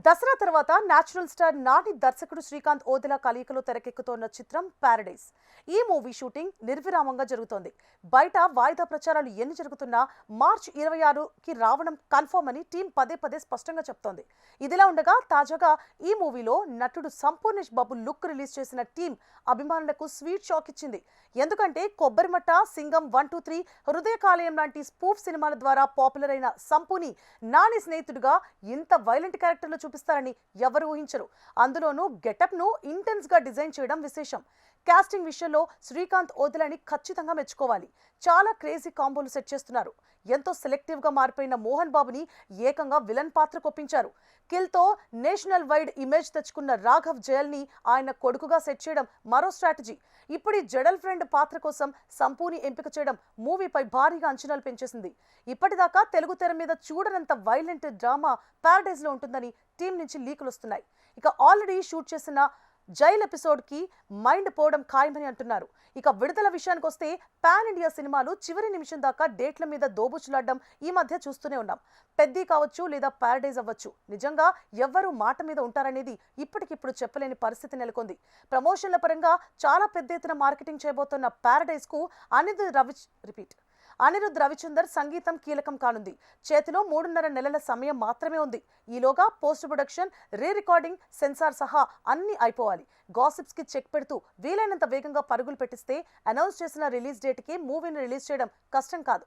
దసరా తర్వాత natural star Nani దర్శకుడు శ్రీకాంత్ ఓదెల కలయికలో తెరకెక్కుతోన్న చిత్రం పారడైజ్. ఈ మూవీ షూటింగ్ నిర్విరామంగా జరుగుతోంది. బయట వాయిదా ప్రచారాలు ఎన్ని జరుగుతున్నా మార్చి 26కి రావడం కన్ఫర్మ్ అని టీం పదే పదే స్పష్టంగా చెప్తోంది. ఇదిలా ఉండగా తాజాగా ఈ మూవీలో నటుడు సంపూర్ణేష్ బాబు లుక్ రిలీజ్ చేసిన టీం అభిమానులకు స్వీట్ షాక్ ఇచ్చింది. ఎందుకంటే కొబ్బరిమట్ట, సింగం 1, 2, 3, హృదయకాలయం లాంటి స్పూఫ్ సినిమాల ద్వారా పాపులర్ అయిన సంపూని నాని స్నేహితుడిగా ఇంత వైలెంట్ క్యారెక్టర్లు చూపిస్తారని ఎవరు ఊహించరు. అందులోనూ గెటప్ ను ఇంటెన్స్ గా డిజైన్ చేయడం విశేషం. కాస్టింగ్ విషయంలో శ్రీకాంత్ ఓదెలని ఖచ్చితంగా మెచ్చుకోవాలి. చాలా క్రేజీ కాంబోలు సెట్ చేస్తున్నారు. ఎంతో సెలెక్టివ్ గా మారిపోయిన మోహన్ బాబుని ఏకంగా విలన్ పాత్రకు ఒప్పించారు. కిల్ తో నేషనల్ వైడ్ ఇమేజ్ తెచ్చుకున్న రాఘవ్ జయల్ ని ఆయన కొడుకుగా సెట్ చేయడం మరో స్ట్రాటజీ. ఇప్పుడు ఈ జడల్ ఫ్రెండ్ పాత్ర కోసం సంపూని ఎంపిక చేయడం మూవీపై భారీగా అంచనాలు పెంచేసింది. ఇప్పటిదాకా తెలుగు తెర మీద చూడనంత వైలెంట్ డ్రామా పారడైజ్ లో ఉంటుందని టీం నుంచి లీకులు వస్తున్నాయి. ఇక ఆల్రెడీ షూట్ చేసిన జైల్ ఎపిసోడ్ కి మైండ్ పోవడం ఖాయమని అంటున్నారు. ఇక విడుదల విషయానికి వస్తే పాన్ ఇండియా సినిమాలు చివరి నిమిషం దాకా డేట్ల మీద దోబుచులాడడం ఈ మధ్య చూస్తూనే ఉన్నాం. పెద్ది కావచ్చు లేదా పారడైజ్ అవ్వచ్చు, నిజంగా ఎవ్వరూ మాట మీద ఉంటారనేది ఇప్పటికిప్పుడు చెప్పలేని పరిస్థితి నెలకొంది. ప్రమోషన్ల పరంగా చాలా పెద్ద ఎత్తున మార్కెటింగ్ చేయబోతున్న పారడైజ్ కు అనిరుద్ రవిచందర్ సంగీతం కీలకం కానుంది. చేతిలో 3.5 నెలల సమయం మాత్రమే ఉంది. ఈలోగా post production, re recording, censor సహా అన్ని అయిపోవాలి. గాసిప్స్ కి చెక్ పెడుతూ వీలైనంత వేగంగా పరుగులు పెట్టిస్తే అనౌన్స్ చేసిన రిలీజ్ డేట్ కి మూవీని రిలీజ్ చేయడం కష్టం కాదు.